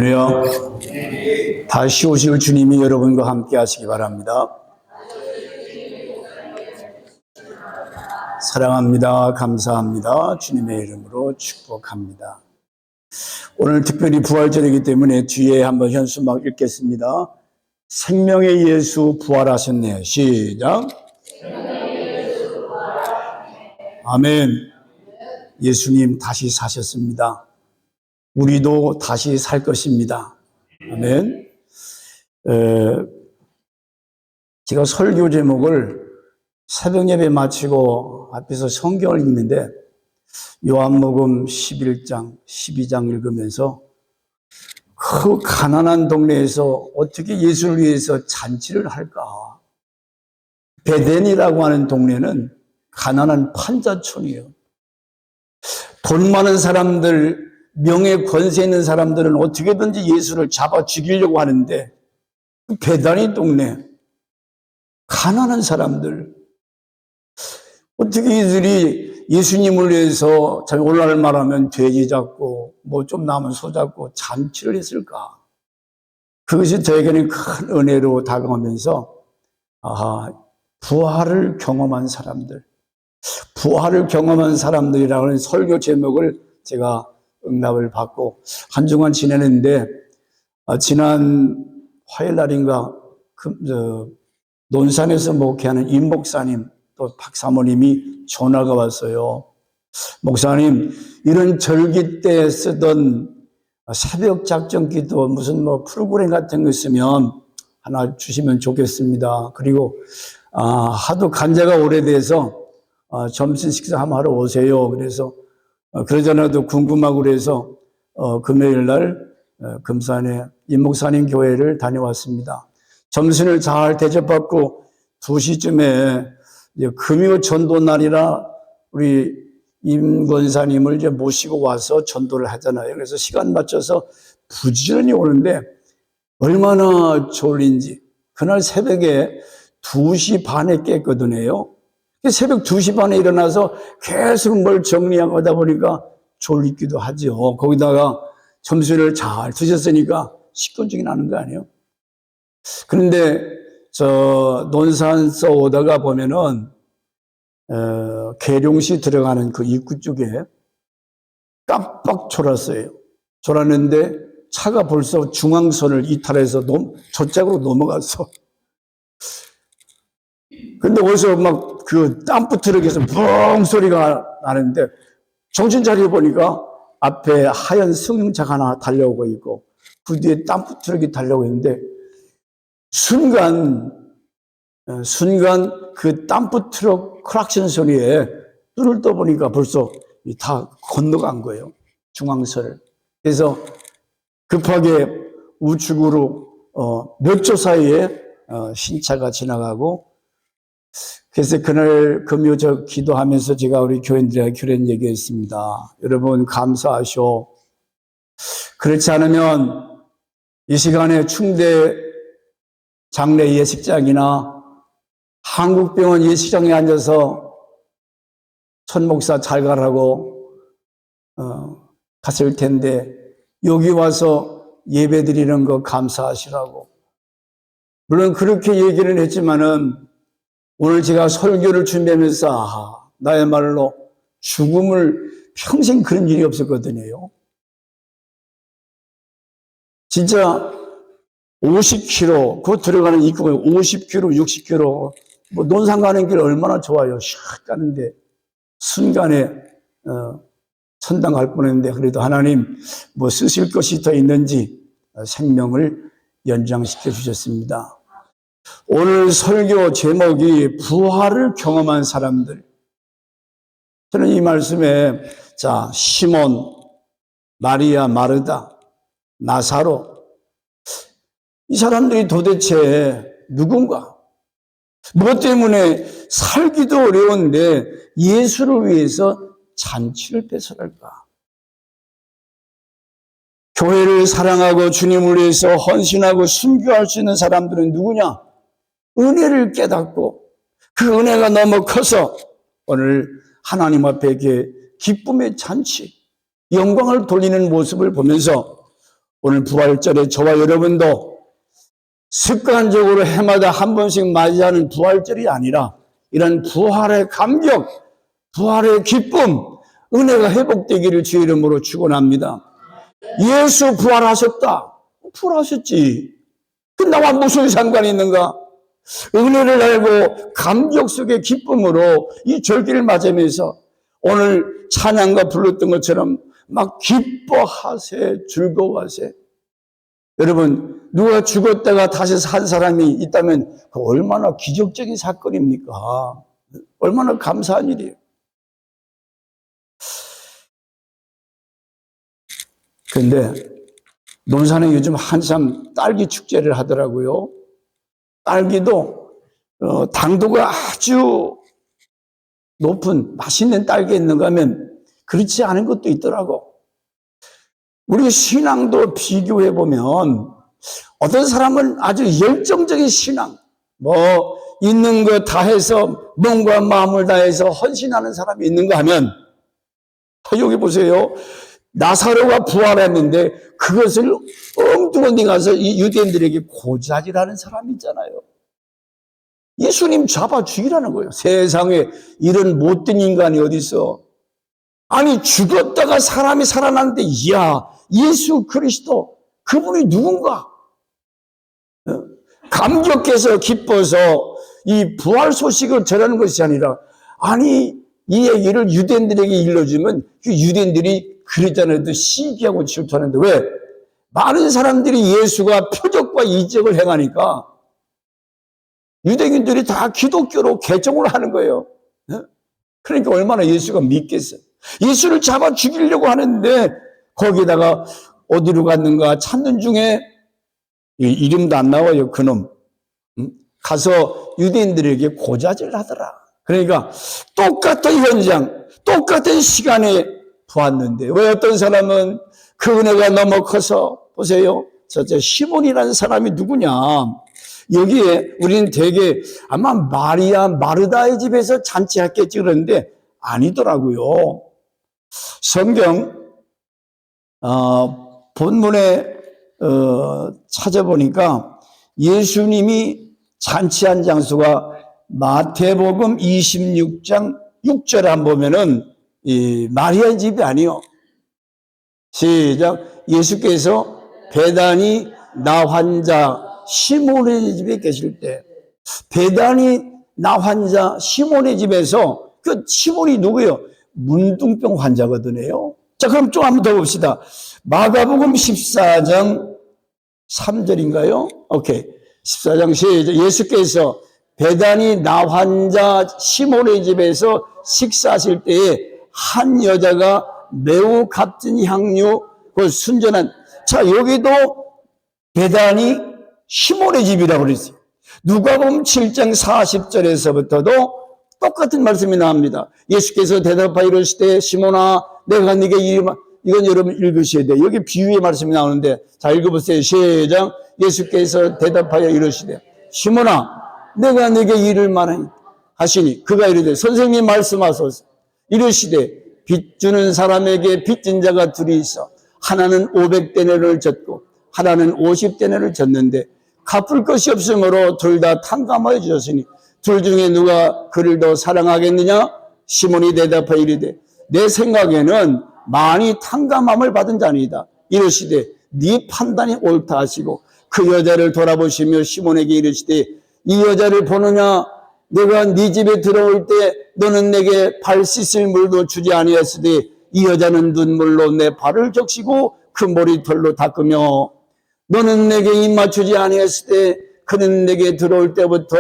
그래요. 다시 오실 주님이 여러분과 함께 하시기 바랍니다. 사랑합니다. 감사합니다. 주님의 이름으로 축복합니다. 오늘 특별히 부활절이기 때문에 뒤에 한번 현수막 읽겠습니다. 생명의 예수 부활하셨네요. 시작. 아멘. 예수님 다시 사셨습니다. 우리도 다시 살 것입니다. 아멘. 제가 설교 제목을 새벽 예배 마치고 앞에서 성경을 읽는데 요한복음 11장, 12장 읽으면서 그 가난한 동네에서 어떻게 예수를 위해서 잔치를 할까? 베덴이라고 하는 동네는 가난한 판자촌이에요. 돈 많은 사람들, 명예 권세 있는 사람들은 어떻게든지 예수를 잡아 죽이려고 하는데 베다니 동네 가난한 사람들 어떻게 이들이 예수님을 위해서 오늘날 말하면 돼지 잡고 뭐 좀 남은 소 잡고 잔치를 했을까? 그것이 저에게는 큰 은혜로 다가오면서 부활을 경험한 사람들, 부활을 경험한 사람들이라고 하는 설교 제목을 제가 응답을 받고 한 주간 지내는데 지난 화요일 날인가 논산에서 목회하는 임 목사님 또 박 사모님이 전화가 왔어요. 목사님, 이런 절기 때 쓰던 새벽 작전 기도 무슨 프로그램 같은 거 있으면 하나 주시면 좋겠습니다. 그리고 하도 간자가 오래돼서 점심 식사 한번 하러 오세요. 그래서 그러잖아도 궁금하고 그래서 금요일 날 금산에 임 목사님 교회를 다녀왔습니다. 점심을 잘 대접받고 2시쯤에 금요 전도 날이라 우리 임 권사님을 이제 모시고 와서 전도를 하잖아요. 그래서 시간 맞춰서 부지런히 오는데 얼마나 졸린지 그날 새벽에 2시 반에 깼거든요. 새벽 2시 반에 일어나서 계속 뭘 정리하고 하다 보니까 졸리기도 하죠. 거기다가 점심을 잘 드셨으니까 식곤증이 나는 거 아니에요? 그런데 논산서 오다가 보면은 계룡시 들어가는 그 입구 쪽에 깜빡 졸았어요. 졸았는데 차가 벌써 중앙선을 이탈해서 저쪽으로 넘어갔어. 근데 어디서 막 그 덤프 트럭에서 뻥 소리가 나는데 정신 차려 보니까 앞에 하얀 승용차가 하나 달려오고 있고 그 뒤에 덤프 트럭이 달려오고 있는데 순간 그 덤프 트럭 크락션 소리에 눈을 떠보니까 벌써 다 건너간 거예요. 중앙선을. 그래서 급하게 우측으로 몇 초 사이에 신차가 지나가고 그래서 그날 금요 기도하면서 제가 우리 교인들에게 그런 얘기했습니다. 여러분 감사하쇼. 그렇지 않으면 이 시간에 충대 장례 예식장이나 한국병원 예식장에 앉아서 천 목사 잘 가라고 갔을 텐데 여기 와서 예배 드리는 거 감사하시라고. 물론 그렇게 얘기를 했지만은 오늘 제가 설교를 준비하면서 나야말로 죽음을 평생 그런 일이 없었거든요. 진짜 50km, 그 들어가는 입구가 50km, 60km, 논산 가는 길 얼마나 좋아요. 샥 가는데 순간에 천당 갈 뻔했는데 그래도 하나님 쓰실 것이 더 있는지 생명을 연장시켜 주셨습니다. 오늘 설교 제목이 부활을 경험한 사람들. 저는 이 말씀에 시몬, 마리아, 마르다, 나사로 이 사람들이 도대체 누군가? 무엇 때문에 살기도 어려운데 예수를 위해서 잔치를 배설할까? 교회를 사랑하고 주님을 위해서 헌신하고 순교할 수 있는 사람들은 누구냐? 은혜를 깨닫고 그 은혜가 너무 커서 오늘 하나님 앞에 기쁨의 잔치, 영광을 돌리는 모습을 보면서 오늘 부활절에 저와 여러분도 습관적으로 해마다 한 번씩 맞이하는 부활절이 아니라 이런 부활의 감격, 부활의 기쁨, 은혜가 회복되기를 주의 이름으로 축원합니다. 예수 부활하셨다. 부활하셨지. 그 나와 무슨 상관이 있는가? 은혜를 알고 감격 속의 기쁨으로 이 절기를 맞으면서 오늘 찬양가 불렀던 것처럼 막 기뻐하세, 즐거워하세. 여러분, 누가 죽었다가 다시 산 사람이 있다면 그 얼마나 기적적인 사건입니까? 얼마나 감사한 일이에요. 그런데 논산에 요즘 한참 딸기 축제를 하더라고요. 딸기도 당도가 아주 높은 맛있는 딸기 있는가 하면 그렇지 않은 것도 있더라고. 우리 신앙도 비교해 보면 어떤 사람은 아주 열정적인 신앙, 있는 거 다 해서 몸과 마음을 다해서 헌신하는 사람이 있는가 하면 여기 보세요. 나사로가 부활했는데 그것을 엉뚱한 데 가서 이 유대인들에게 고자질하는 사람이 있잖아요. 예수님 잡아 죽이라는 거예요. 세상에 이런 못된 인간이 어디 있어. 아니 죽었다가 사람이 살아났는데 이야 예수 그리스도 그분이 누군가. 감격해서 기뻐서 이 부활 소식을 전하는 것이 아니라 아니 이 얘기를 유대인들에게 일러주면 그 유대인들이 그러잖아요. 시기하고 질투하는데 왜? 많은 사람들이 예수가 표적과 이적을 행하니까 유대인들이 다 기독교로 개종을 하는 거예요. 그러니까 얼마나 예수가 믿겠어요. 예수를 잡아 죽이려고 하는데 거기다가 어디로 갔는가 찾는 중에 이름도 안 나와요. 그놈. 가서 유대인들에게 고자질 하더라. 그러니까 똑같은 현장, 똑같은 시간에 보았는데 왜 어떤 사람은 그 은혜가 너무 커서 보세요. 시몬이라는 사람이 누구냐. 여기에 우리는 되게 아마 마리아 마르다의 집에서 잔치했겠지 그러는데 아니더라고요. 성경 본문에 찾아보니까 예수님이 잔치한 장소가 마태복음 26장 6절에 한 보면은 이 마리아의 집이 아니요. 시작. 예수께서 베다니 나 환자 시몬의 집에 계실 때 베다니 나 환자 시몬의 집에서 그 시몬이 누구예요? 문둥병 환자거든요. 자, 그럼 좀 한번 더 봅시다. 마가복음 14장 3절인가요? 오케이. 14장 시작. 예수께서 베다니 나 환자 시몬의 집에서 식사하실 때에 한 여자가 매우 값진 향유, 그 순전한, 자, 여기도 베다니 시몬의 집이라고 그랬어요. 누가복음 7장 40절에서부터도 똑같은 말씀이 나옵니다. 예수께서 대답하여 이르시되 시몬아 내가 네게 이건 여러분 읽으셔야 돼요. 여기 비유의 말씀이 나오는데 자 읽어보세요. 시작. 예수께서 대답하여 이르시되 시몬아 내가 네게 이를 말하니 하시니 그가 이르되 선생님 말씀하소서. 이르시되 빚 주는 사람에게 빚진 자가 둘이 있어 하나는 500데나리를 졌고 하나는 50데나리를 졌는데 갚을 것이 없으므로 둘 다 탕감하여 주셨으니 둘 중에 누가 그를 더 사랑하겠느냐? 시몬이 대답하여 이르되 내 생각에는 많이 탕감함을 받은 자니이다. 이르시되 네 판단이 옳다 하시고 그 여자를 돌아보시며 시몬에게 이르시되 이 여자를 보느냐? 내가 네 집에 들어올 때 너는 내게 발 씻을 물도 주지 아니하였으되 이 여자는 눈물로 내 발을 적시고 그 머리털로 닦으며 너는 내게 입 맞추지 아니했을 때 그는 내게 들어올 때부터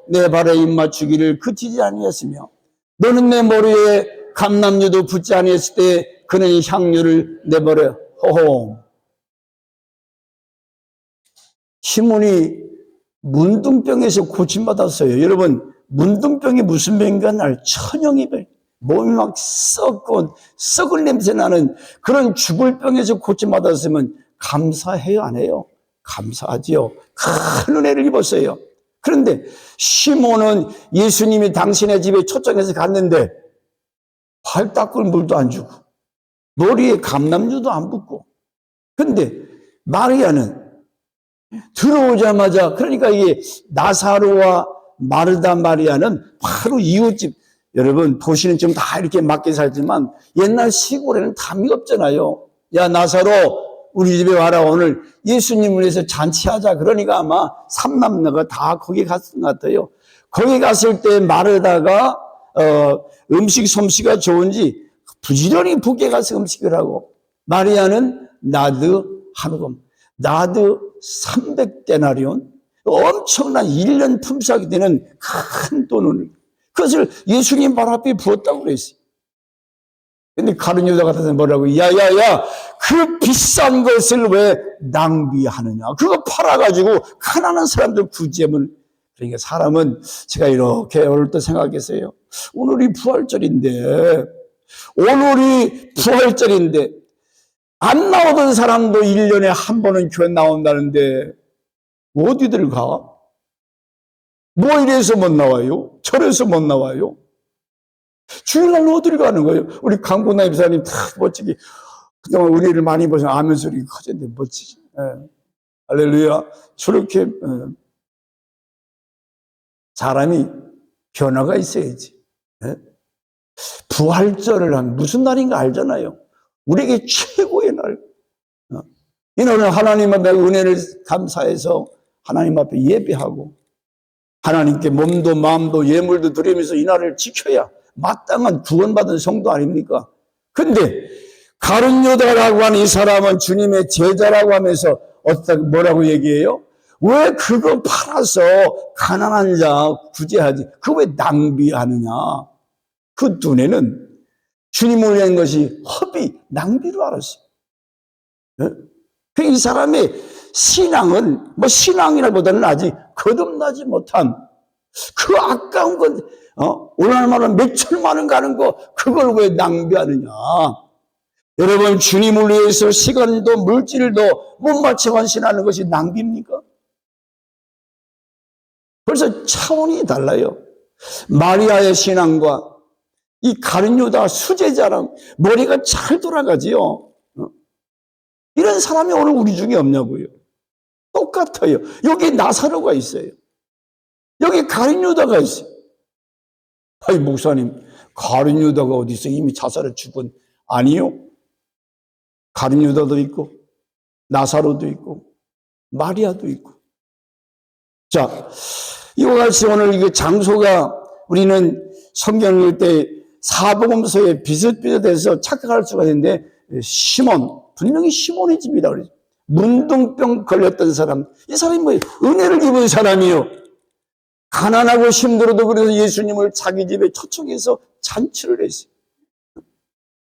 내 발에 입 맞추기를 그치지 아니했으며 너는 내 머리에 감람유도 붓지 아니했을 때 그는 향유를 내버려 호호. 시몬이 문둥병에서 고침받았어요. 여러분 문둥병이 무슨 병인가 날 천연이병 몸이 막 썩을 냄새 나는 그런 죽을 병에서 고침받았으면 감사해요 안 해요? 감사하지요. 큰 은혜를 입었어요. 그런데 시몬은 예수님이 당신의 집에 초청해서 갔는데 발 닦을 물도 안 주고 머리에 감람유도 안 붓고 근데 마리아는 들어오자마자, 그러니까 이게 나사로와 마르다 마리아는 바로 이웃집, 여러분 도시는 지금 다 이렇게 맞게 살지만 옛날 시골에는 담이 없잖아요. 야, 나사로 우리 집에 와라, 오늘 예수님을 위해서 잔치하자. 그러니까 아마 삼남매가 다 거기 갔을 것 같아요. 거기 갔을 때 마르다가 음식 솜씨가 좋은지 부지런히 북에 가서 음식을 하고, 마리아는 나드 한우금, 나드 300데나리온, 엄청난 1년 품삯이 되는 큰 돈을, 그것을 예수님 발 앞에 부었다고 그랬어요. 근데 가룟 유다 같은 사람이 뭐라고, 야야야, 그 비싼 것을 왜 낭비하느냐, 그거 팔아가지고 가난한 사람들 구제하면. 그러니까 사람은, 제가 이렇게 오늘 또 생각했어요. 오늘이 부활절인데 안 나오던 사람도 1년에 한 번은 교회 나온다는데 어디들 가? 뭐 이래서 못 나와요? 저래서 못 나와요? 주일날 어디를 가는 거예요? 우리 강구나 입사님 다 멋지게 그동안 은혜를 많이 보셔서 아멘 소리 커졌는데 멋지지. 할렐루야. 저렇게 사람이 변화가 있어야지. 부활절을 하면 무슨 날인가 알잖아요. 우리에게 최고의 날. 이 날은 하나님 앞에 은혜를 감사해서 하나님 앞에 예배하고 하나님께 몸도 마음도 예물도 드리면서 이 날을 지켜야 마땅한 구원받은 성도 아닙니까? 근데 가룟 유다라고 하는 이 사람은 주님의 제자라고 하면서 뭐라고 얘기해요? 왜 그거 팔아서 가난한 자 구제하지? 그거 왜 낭비하느냐? 그 눈에는 주님을 위한 것이 허비, 낭비로 알았어요. 이 사람의 신앙은 신앙이라보다는 아직 거듭나지 못한 그 아까운 건, 오늘날만은 몇 천만 원 가는 거, 그걸 왜 낭비하느냐? 여러분, 주님을 위해서 시간도 물질도 못 맞춰 헌신하는 것이 낭비입니까? 벌써 차원이 달라요. 마리아의 신앙과 이 가룟 유다 수제자랑 머리가 잘 돌아가지요. 이런 사람이 오늘 우리 중에 없냐고요. 똑같아요. 여기 나사로가 있어요. 여기 가룟 유다가 있어요. 아니, 목사님, 가룟 유다가 어디 있어? 이미 자살을 죽은. 아니요. 가룟 유다도 있고 나사로도 있고 마리아도 있고. 자, 이와 같이 오늘 이 장소가, 우리는 성경 읽을 때 사복음서에 비슷비슷해서 착각할 수가 있는데, 시몬, 분명히 시몬의 집이라고 그러죠. 문둥병 걸렸던 사람, 이 사람이 뭐예요? 은혜를 입은 사람이요. 가난하고 힘들어도 그래서 예수님을 자기 집에 초청해서 잔치를 했어요.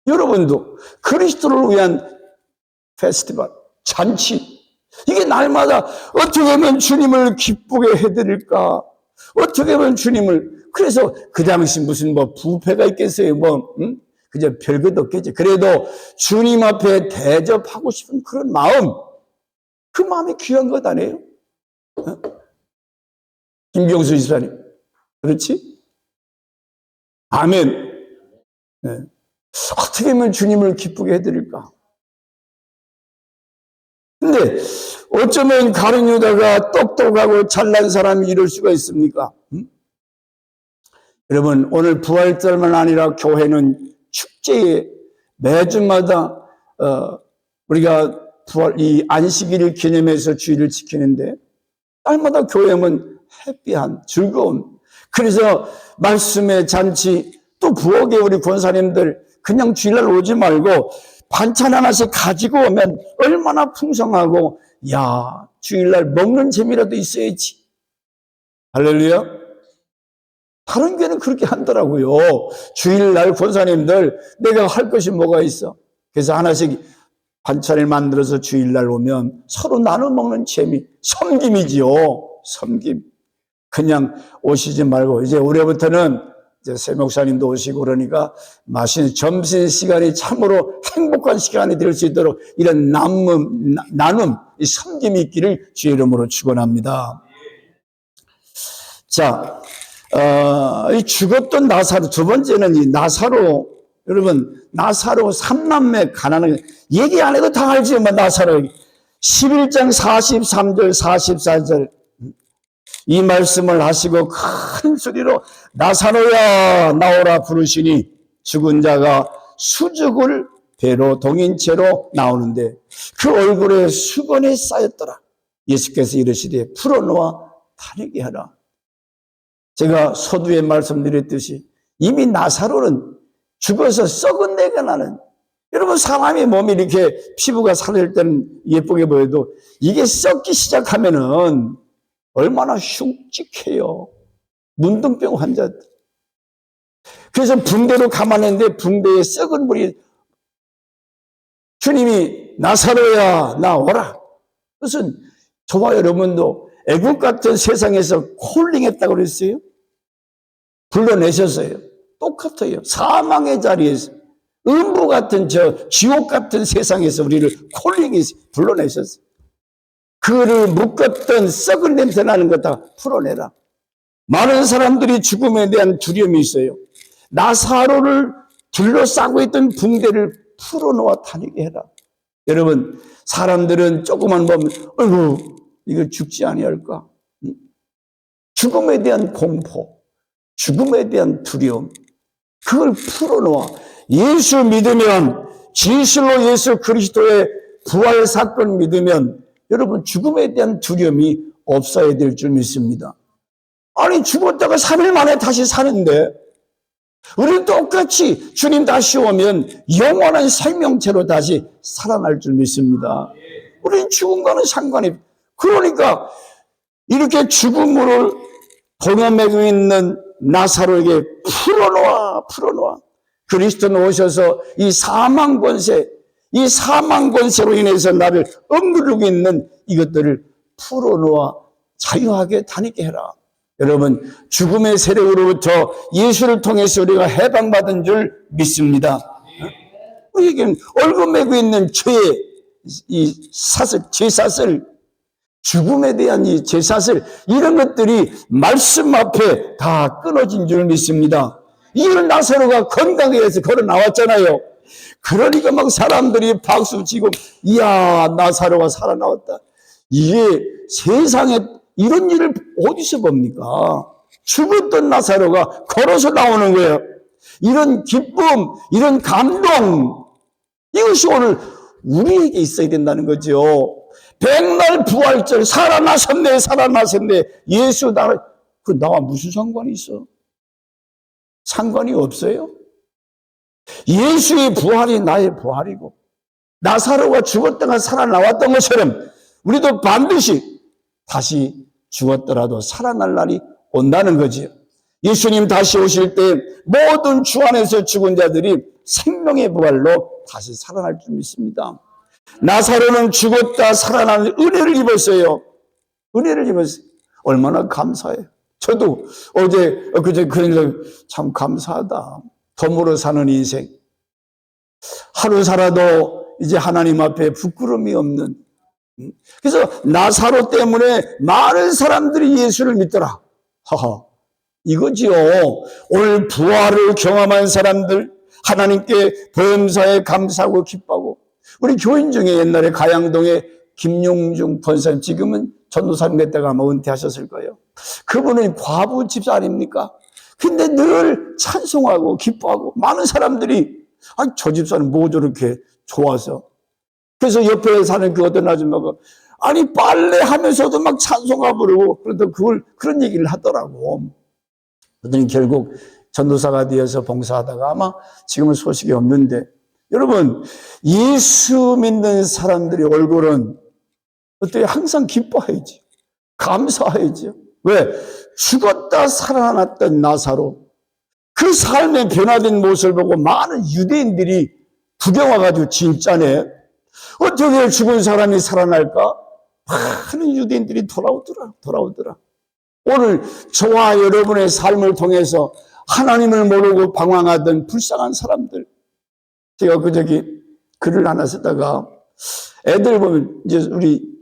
여러분도 그리스도를 위한 페스티벌, 잔치, 이게 날마다 어떻게 하면 주님을 기쁘게 해드릴까? 어떻게 하면 주님을, 그래서 그 당시 무슨 부패가 있겠어요? 그저 별것 없겠지. 그래도 주님 앞에 대접하고 싶은 그런 마음, 그 마음이 귀한 것 아니에요? 김경수 지사님, 그렇지? 아멘. 네. 어떻게 하면 주님을 기쁘게 해드릴까? 근데 어쩌면 가룟 유다가 똑똑하고 잘난 사람이 이럴 수가 있습니까? 여러분, 오늘 부활절만 아니라 교회는 축제에 매주마다 우리가 이 안식일을 기념해서 주일을 지키는데, 날마다 교회 오면 해피한 즐거움. 그래서 말씀의 잔치, 또 부엌에 우리 권사님들 그냥 주일날 오지 말고 반찬 하나씩 가지고 오면 얼마나 풍성하고, 야, 주일날 먹는 재미라도 있어야지. 할렐루야. 다른 교회는 그렇게 하더라고요. 주일날 권사님들 내가 할 것이 뭐가 있어? 그래서 하나씩 반찬을 만들어서 주일날 오면 서로 나눠 먹는 재미, 섬김이지요. 섬김. 그냥 오시지 말고, 이제 올해부터는 이제 새 목사님도 오시고 그러니까 맛있는 점심시간이 참으로 행복한 시간이 될 수 있도록 이런 나눔, 이 섬김이 있기를 주의 이름으로 축원합니다. 자, 이 죽었던 나사로, 두 번째는 이 나사로, 여러분, 나사로 삼남매 가난한, 얘기 안 해도 다 알지만 나사로, 11장 43절 44절 이 말씀을 하시고 큰 소리로 나사로야 나오라 부르시니 죽은 자가 수죽을 배로 동인 채로 나오는데 그 얼굴에 수건이 쌓였더라. 예수께서 이르시되 풀어놓아 다니게 하라. 제가 서두에 말씀드렸듯이 이미 나사로는 죽어서 썩은 내가 나는, 여러분 사람의 몸이 이렇게 피부가 살릴 때는 예쁘게 보여도 이게 썩기 시작하면은 얼마나 흉측해요. 문둥병 환자들. 그래서 붕대로 감았는데 붕대에 썩은 물이, 주님이 나사로야 나오라. 무슨 저와 여러분도 애국 같은 세상에서 콜링했다고 그랬어요? 불러내셨어요. 똑같아요. 사망의 자리에서, 음부 같은 지옥 같은 세상에서 우리를 콜링해서 불러내셨어요. 그를 묶었던 썩은 냄새 나는 것 다 풀어내라. 많은 사람들이 죽음에 대한 두려움이 있어요. 나사로를 둘러싸고 있던 붕대를 풀어놓아 다니게 해라. 여러분, 사람들은 조금만 보면 어이구 이거 죽지 아니할까? 죽음에 대한 공포, 죽음에 대한 두려움, 그걸 풀어놓아 예수 믿으면, 진실로 예수 그리스도의 부활 사건 믿으면 여러분 죽음에 대한 두려움이 없어야 될 줄 믿습니다. 아니 죽었다가 3일 만에 다시 사는데 우리는 똑같이 주님 다시 오면 영원한 생명체로 다시 살아날 줄 믿습니다. 우리는 죽음과는 상관이, 그러니까 이렇게 죽음으로 동여매고 있는 나사로에게 풀어놓아. 그리스도는 오셔서 이 사망 권세로 인해서 나를 억누르고 있는 이것들을 풀어놓아 자유하게 다니게 해라. 여러분, 죽음의 세력으로부터 예수를 통해서 우리가 해방받은 줄 믿습니다. 우리에게는 얽매고 있는 죄의 이 죄사슬, 죽음에 대한 이 죄사슬, 이런 것들이 말씀 앞에 다 끊어진 줄 믿습니다. 이걸 나사로가 건강에 해서 걸어 나왔잖아요. 그러니까 막 사람들이 박수 치고, 이야, 나사로가 살아나왔다. 이게 세상에 이런 일을 어디서 봅니까? 죽었던 나사로가 걸어서 나오는 거예요. 이런 기쁨, 이런 감동, 이것이 오늘 우리에게 있어야 된다는 거죠. 백날 부활절, 살아나셨네. 예수 나와 무슨 상관이 있어? 상관이 없어요. 예수의 부활이 나의 부활이고, 나사로가 죽었다가 살아나왔던 것처럼 우리도 반드시 다시 죽었더라도 살아날 날이 온다는 거지요. 예수님 다시 오실 때 모든 주 안에서 죽은 자들이 생명의 부활로 다시 살아날 줄 믿습니다. 나사로는 죽었다 살아나는 은혜를 입었어요. 얼마나 감사해요. 저도 그제 그런 참 감사하다. 덤으로 사는 인생. 하루 살아도 이제 하나님 앞에 부끄러움이 없는. 그래서 나사로 때문에 많은 사람들이 예수를 믿더라. 이거지요. 오늘 부활을 경험한 사람들, 하나님께 범사에 감사하고 기뻐하고. 우리 교인 중에 옛날에 가양동에 김용중 권사님, 지금은 전도사님 됐다가 아마 은퇴하셨을 거예요. 그분은 과부 집사 아닙니까? 근데 늘 찬송하고 기뻐하고, 많은 사람들이 저 집사는 뭐 저렇게 좋아서. 그래서 옆에 사는 그 어떤 아줌마가 빨래 하면서도 막 찬송가 부르고, 그러다 그런 얘기를 하더라고. 그랬더니 결국 전도사가 되어서 봉사하다가 아마 지금은 소식이 없는데, 여러분, 예수 믿는 사람들의 얼굴은 어때요? 항상 기뻐해야지. 감사해야죠. 왜? 죽었다 살아났던 나사로, 그 삶의 변화된 모습을 보고 많은 유대인들이 구경 와가지고 진짜네, 어떻게 죽은 사람이 살아날까? 많은 유대인들이 돌아오더라. 오늘 저와 여러분의 삶을 통해서 하나님을 모르고 방황하던 불쌍한 사람들, 제가 글을 하나 쓰다가 애들 보면 이제 우리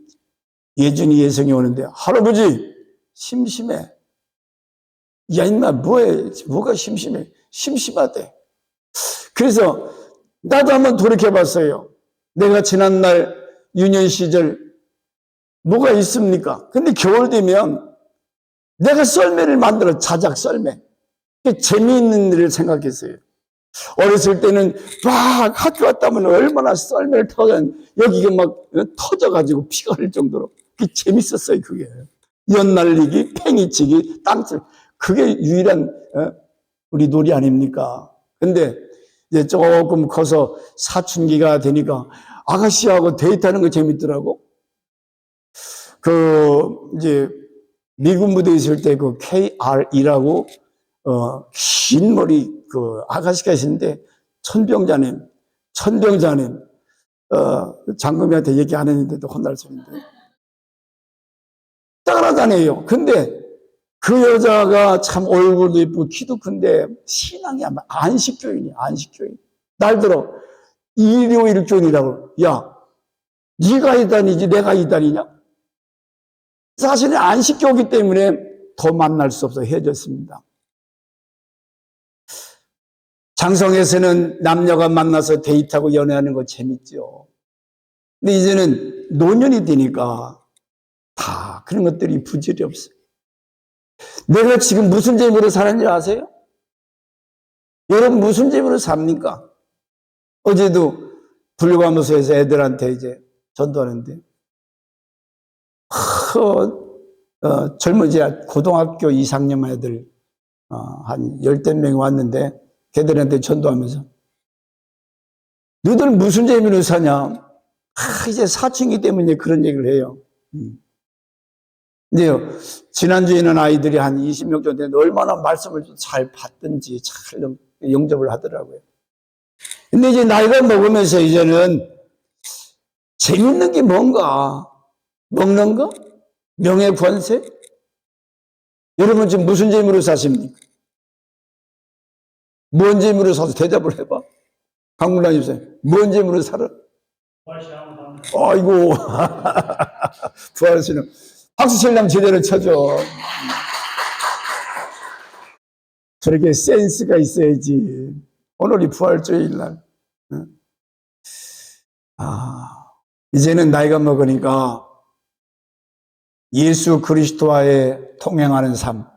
예준이 예성이 오는데, 할아버지 심심해. 야 인마 뭐가 심심해? 심심하대. 그래서 나도 한번 돌이켜봤어요. 내가 지난날 유년 시절 뭐가 있습니까? 근데 겨울 되면 내가 썰매를 만들어, 자작 썰매. 재미있는 일을 생각했어요. 어렸을 때는 막 학교 갔다 오면 얼마나 썰매를 타면 여기가 막 터져가지고 피가 흘릴 정도로 그게 재밌었어요. 그게 연날리기, 팽이치기, 땅쓸 그게 유일한 우리 놀이 아닙니까? 근데 이제 조금 커서 사춘기가 되니까 아가씨하고 데이트하는 거 재밌더라고. 이제 미군 무대에 있을 때 그 KRE라고 긴 머리 아가씨가 있었는데 천병자님 장금이한테 얘기 안 했는데도 혼날 소리인데 따라다녀요. 근데 그 여자가 참 얼굴도 예쁘고 키도 큰데 신앙이 아마 안식교인이야. 안식교인. 날 들어 일요일교인이라고. 야, 네가 이단이지 내가 이단이냐? 사실은 안식교이기 때문에 더 만날 수 없어 헤어졌습니다. 장성에서는 남녀가 만나서 데이트하고 연애하는 거 재밌죠. 근데 이제는 노년이 되니까 다 그런 것들이 부질이 없어요. 내가 지금 무슨 재미로 사는지 아세요? 여러분 무슨 재미로 삽니까? 어제도 불교감사에서 애들한테 이제 전도하는데 젊은이 고등학교 2학년 애들 한 10명 왔는데 걔들한테 전도하면서 너희들 무슨 재미로 사냐? 이제 사춘기 때문에 그런 얘기를 해요. 근데요, 지난주에는 아이들이 한 20명 정도 되는데 얼마나 말씀을 잘 받든지 잘 영접을 하더라고요. 근데 이제 나이가 먹으면서 이제는 재밌는 게 뭔가? 먹는 거? 명예 권세? 여러분 지금 무슨 재미로 사십니까? 뭔 재미로 사서 대답을 해봐. 강문란 집사님, 뭔 재미로 살아? 아이고, 부활하시는 박수 칠려면 제대로 쳐줘. 저렇게 센스가 있어야지. 오늘이 부활주일날. 이제는 나이가 먹으니까 예수 그리스도와의 통행하는 삶,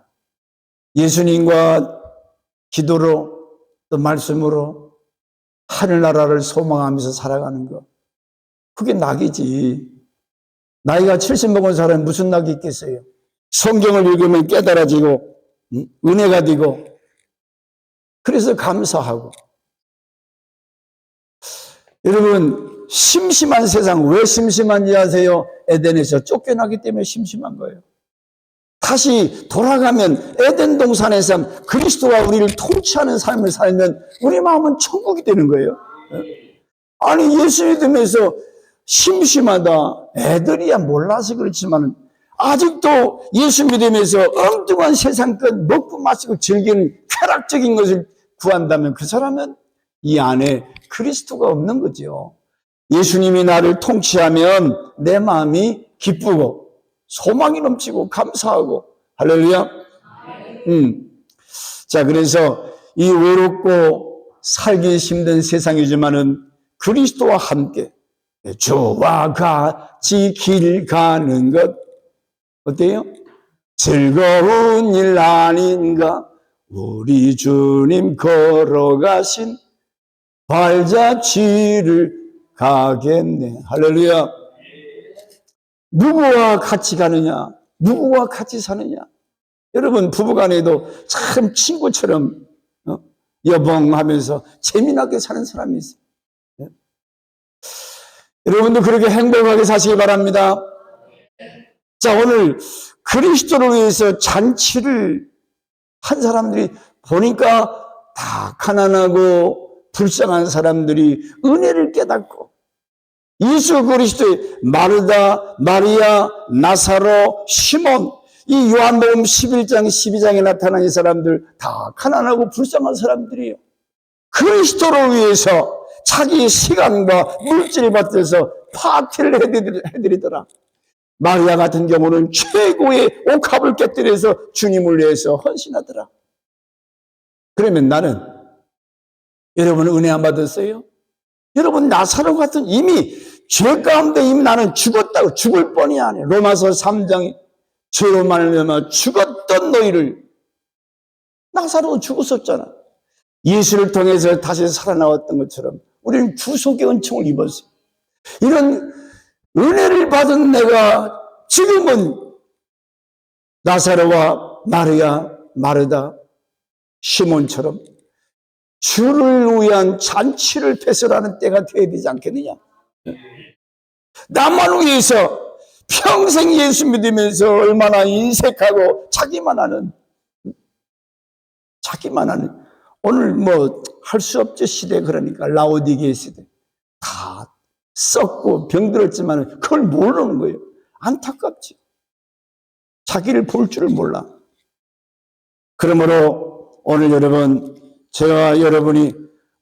예수님과 기도로 또 말씀으로 하늘나라를 소망하면서 살아가는 것, 그게 낙이지. 나이가 70 먹은 사람이 무슨 낙이 있겠어요? 성경을 읽으면 깨달아지고 은혜가 되고 그래서 감사하고. 여러분 심심한 세상 왜 심심한지 아세요? 에덴에서 쫓겨나기 때문에 심심한 거예요. 다시 돌아가면 에덴 동산의 삶, 그리스도가 우리를 통치하는 삶을 살면 우리 마음은 천국이 되는 거예요. 아니 예수 믿으면서 심심하다. 애들이야 몰라서 그렇지만 아직도 예수 믿으면서 엉뚱한 세상 것 먹고 마시고 즐기는 쾌락적인 것을 구한다면 그 사람은 이 안에 그리스도가 없는 거죠. 예수님이 나를 통치하면 내 마음이 기쁘고 소망이 넘치고 감사하고 할렐루야. 자, 그래서 이 외롭고 살기 힘든 세상이지만은 그리스도와 함께 주와 같이 길 가는 것 어때요? 즐거운 일 아닌가? 우리 주님 걸어가신 발자취를 가겠네. 할렐루야. 누구와 같이 가느냐? 누구와 같이 사느냐? 여러분 부부간에도 참 친구처럼 여봉하면서 재미나게 사는 사람이 있어요. 여러분도 그렇게 행복하게 사시기 바랍니다. 자, 오늘 그리스도를 위해서 잔치를 한 사람들이 보니까 다 가난하고 불쌍한 사람들이 은혜를 깨닫고 예수 그리스도의 마르다, 마리아, 나사로, 시몬, 이 요한복음 11장, 12장에 나타난 이 사람들 다 가난하고 불쌍한 사람들이에요. 그리스도를 위해서 자기 시간과 물질을 받아서 파티를 해드리더라. 마리아 같은 경우는 최고의 옥합을 깨뜨려서 주님을 위해서 헌신하더라. 그러면 나는 여러분 은혜 안 받았어요? 여러분 나사로 같은 이미 죄 가운데 이미 나는 죽었다고, 죽을 뻔이 아니야. 로마서 3장에 죄로 말미암아 죽었던 너희를, 나사로는 죽었었잖아. 예수를 통해서 다시 살아나왔던 것처럼 우리는 구속의 은총을 입었어요. 이런 은혜를 받은 내가 지금은 나사로와 마리아, 마르다, 시몬처럼 주를 위한 잔치를 배설하는 때가 되어야 되지 않겠느냐. 나만 위해서 평생 예수 믿으면서 얼마나 인색하고 자기만 하는 오늘 뭐 할 수 없죠. 시대. 그러니까 라오디게 시대 다 썩고 병들었지만 그걸 모르는 거예요. 안타깝지. 자기를 볼 줄을 몰라. 그러므로 오늘 여러분, 저와 여러분이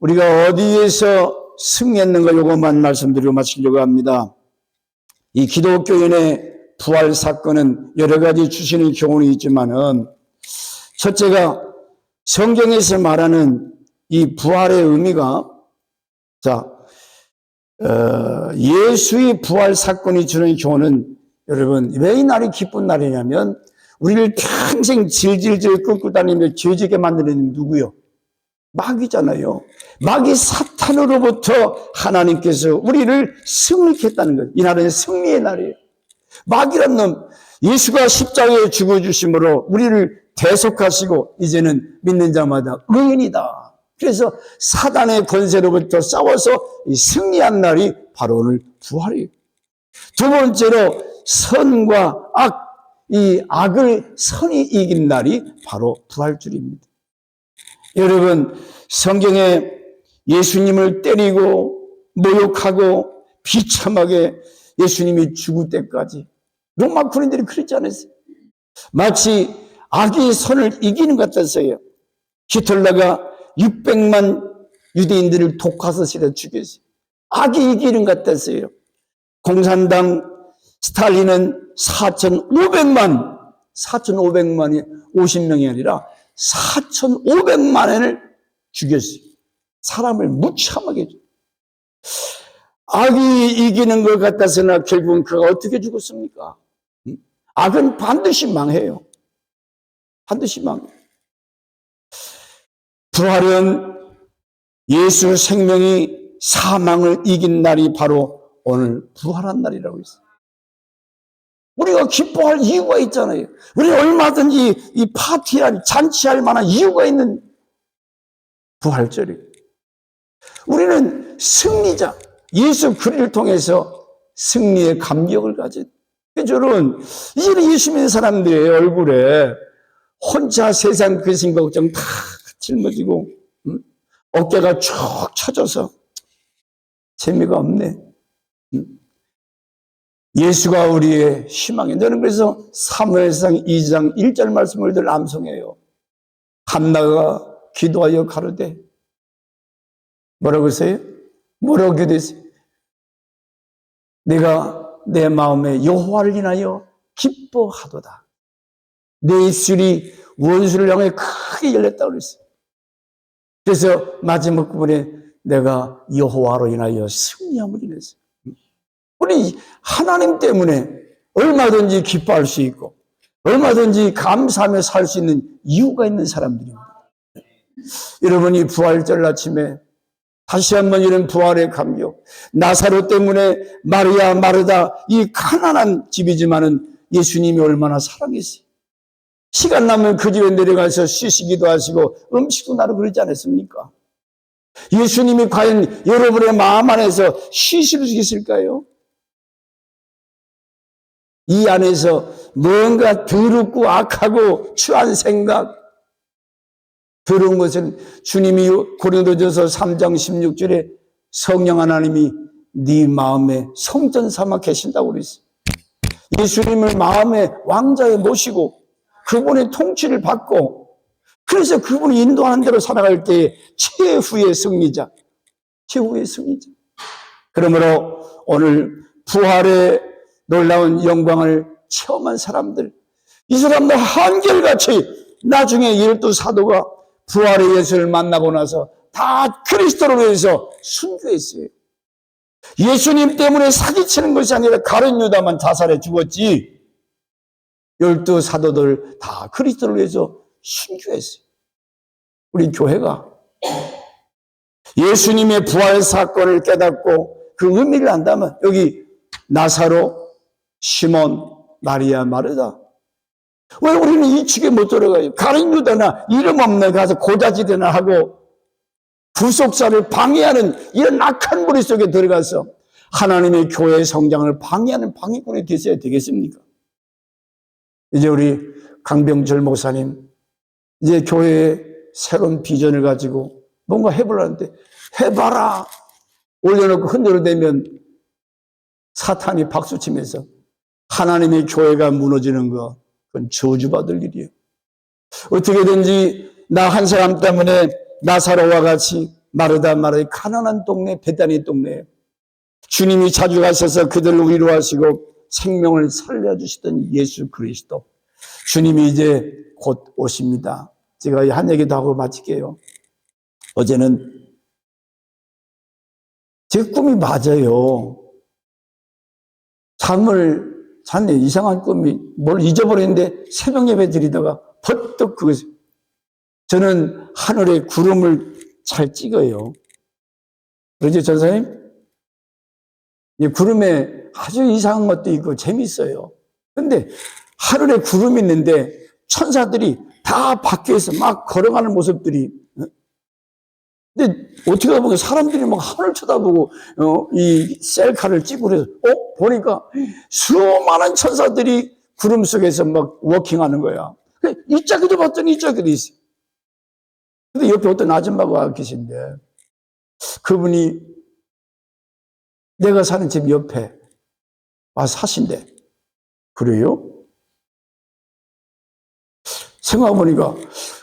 우리가 어디에서 승리했는가 요것만 말씀드리고 마치려고 합니다. 이 기독교인의 부활 사건은 여러 가지 주시는 교훈이 있지만은, 첫째가 성경에서 말하는 이 부활의 의미가, 예수의 부활 사건이 주는 교훈은, 여러분, 왜 이 날이 기쁜 날이냐면, 우리를 평생 질질질 끌고 다니며 죄지게 만드는 누구요? 마귀잖아요. 마귀 사탄으로부터 하나님께서 우리를 승리케 했다는 거예요. 이 날은 승리의 날이에요. 마귀란 놈, 예수가 십자가에 죽어주심으로 우리를 대속하시고 이제는 믿는 자마다 의인이다. 그래서 사단의 권세로부터 싸워서 승리한 날이 바로 오늘 부활이에요. 두 번째로 선과 악, 이 악을 선이 이긴 날이 바로 부활주일입니다. 여러분, 성경에 예수님을 때리고 모욕하고 비참하게 예수님이 죽을 때까지 로마 군인들이 그러지 않았어요. 마치 악이 선을 이기는 것 같았어요. 히틀러가 600만 유대인들을 독화살에 죽였어요. 악이 이기는 것 같았어요. 공산당 스탈린은 4,500만이 50명이 아니라 4,500만을 죽였어요. 사람을 무참하게. 악이 이기는 것 같아서나 결국은 그가 어떻게 죽었습니까? 악은 반드시 망해요. 반드시 망해요. 부활은 예수 생명이 사망을 이긴 날이 바로 오늘 부활한 날이라고 했어요. 우리가 기뻐할 이유가 있잖아요. 우리는 얼마든지 이 파티할, 잔치할 만한 이유가 있는 부활절이에요. 우리는 승리자, 예수 그리스도를 통해서 승리의 감격을 가진, 저는 이제는 예수 믿는 사람들의 얼굴에 혼자 세상 근심과 걱정 다 짊어지고 어깨가 쭉 처져서 재미가 없네. 예수가 우리의 희망이에요. 저는 그래서 사무엘상 2장 1절 말씀을 늘 암송해요. 한나가 기도하여 가로되, 뭐라고 했어요? 뭐라고 기도했어요? 내가 내 마음에 여호와를 인하여 기뻐하도다. 내 입술이 원수를 향해 크게 열렸다고 그랬어요. 그래서 마지막 부분에 내가 여호와로 인하여 승리함을 인했어요. 우리 하나님 때문에 얼마든지 기뻐할 수 있고 얼마든지 감사하며 살 수 있는 이유가 있는 사람들입니다. 여러분이 부활절 아침에 다시 한번 이런 부활의 감격, 나사로 때문에 마리아, 마르다, 이 가난한 집이지만은 예수님이 얼마나 사랑했어요. 시간 나면 그 집에 내려가서 쉬시기도 하시고 음식도 나르고 그러지 않았습니까? 예수님이 과연 여러분의 마음 안에서 쉬실 수 있을까요? 이 안에서 뭔가 더럽고 악하고 추한 생각, 더러운 것은 주님이 고린도전서 3장 16절에 성령 하나님이 네 마음에 성전 삼아 계신다고 그랬어요. 예수님을 마음의 왕자에 모시고 그분의 통치를 받고, 그래서 그분이 인도하는 대로 살아갈 때의 최후의 승리자, 최후의 승리자. 그러므로 오늘 부활의 놀라운 영광을 체험한 사람들, 이 사람들 한결같이 나중에 12사도가 부활의 예수를 만나고 나서 다 그리스도를 위해서 순교했어요. 예수님 때문에 사기치는 것이 아니라 가룟 유다만 자살해 죽었지, 12 사도들 다 그리스도를 위해서 순교했어요. 우리 교회가 예수님의 부활 사건을 깨닫고 그 의미를 안다면, 여기 나사로, 시몬, 마리아, 마르다, 왜 우리는 이 축에 못 들어가요? 가룟 유다나 이름 없는 가서 고자지대나 하고 구속사를 방해하는 이런 악한 무리 속에 들어가서 하나님의 교회의 성장을 방해하는 방해꾼이 되셔야 되겠습니까? 이제 우리 강병철 목사님, 이제 교회에 새로운 비전을 가지고 뭔가 해보려는데, 해봐라 올려놓고 흔들어대면 사탄이 박수치면서 하나님의 교회가 무너지는 거, 그건 저주받을 일이에요. 어떻게든지 나 한 사람 때문에 나사로와 같이 마르다 가난한 동네, 베다니 동네, 주님이 자주 가셔서 그들을 위로하시고 생명을 살려주시던 예수 그리스도, 주님이 이제 곧 오십니다. 제가 한 얘기도 하고 마칠게요. 어제는 제 꿈이 맞아요. 잠을 잤네. 이상한 꿈이, 뭘 잊어버렸는데 새벽 예배 드리다가 버떡 그것이, 저는 하늘에 구름을 잘 찍어요. 그러죠, 전사님? 이 구름에 아주 이상한 것도 있고 재밌어요. 근데 하늘에 구름이 있는데 천사들이 다 밖에서 막 걸어가는 모습들이, 근데 어떻게 보면 사람들이 막 하늘 쳐다보고 이 셀카를 찍고 그래서 보니까 수많은 천사들이 구름 속에서 막 워킹하는 거야. 이 짝에도 봤더니 이 짝에도 있어. 근데 옆에 어떤 아줌마가 계신데 그분이 내가 사는 집 옆에 와서 사신대. 그래요? 생각해보니까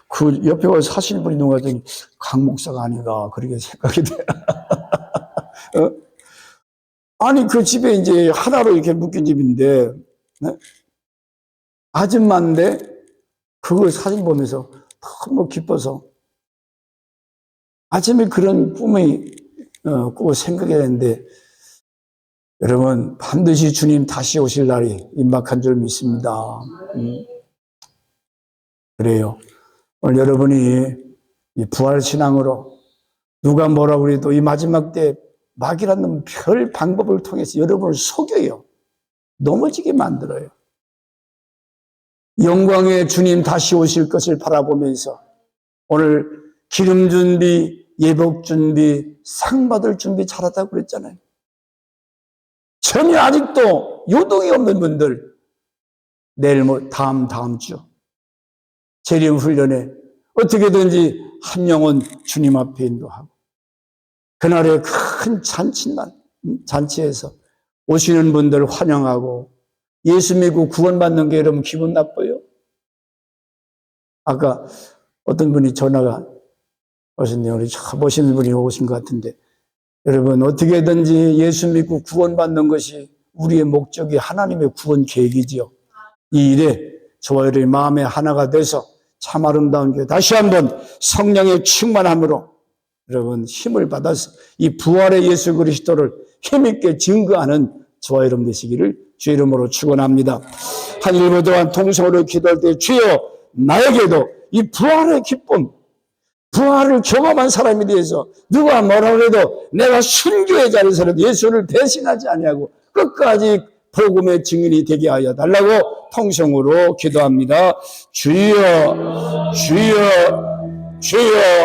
그 옆에 와서 사시는 분이 누가 했더니 강 목사가 아닌가 그렇게 생각이 돼. 아니 그 집에 이제 하나로 이렇게 묶인 집인데, 네? 아줌마인데 그걸 사진 보면서 너무 기뻐서 아침에 그런 꿈이 꼭 생각이 되는데, 여러분 반드시 주님 다시 오실 날이 임박한 줄 믿습니다. 그래요. 오늘 여러분이 이 부활신앙으로 누가 뭐라고 해도 이 마지막 때 마귀라는 별 방법을 통해서 여러분을 속여요. 넘어지게 만들어요. 영광의 주님 다시 오실 것을 바라보면서 오늘 기름 준비, 예복 준비, 상 받을 준비 잘하다고 그랬잖아요. 전혀 아직도 요동이 없는 분들, 내일 다음 주 재림 훈련에 어떻게든지 한 영혼 주님 앞에 인도하고, 그날의 큰 잔치에서 오시는 분들 환영하고 예수 믿고 구원받는 게 여러분 기분 나빠요? 아까 어떤 분이 전화가 오셨네요. 우리 참 멋있는 분이 오신 것 같은데, 여러분 어떻게든지 예수 믿고 구원받는 것이 우리의 목적이 하나님의 구원 계획이지요. 이 일에 저와 여러분의 마음에 하나가 돼서 참 아름다운 교회 다시 한번 성령의 충만함으로 여러분 힘을 받아서 이 부활의 예수 그리스도를 힘있게 증거하는 저와 여러분 되시기를 주 이름으로 축원합니다. 한 1분 동안 통성으로 기도할 때 주여 나에게도 이 부활의 기쁨, 부활을 경험한 사람이 되어서 누가 뭐라고 해도 내가 순교의 자리에서라도 예수를 배신하지 아니하고 끝까지 복음의 증인이 되게 하여 달라고 통성으로 기도합니다. 주여 주여 주여.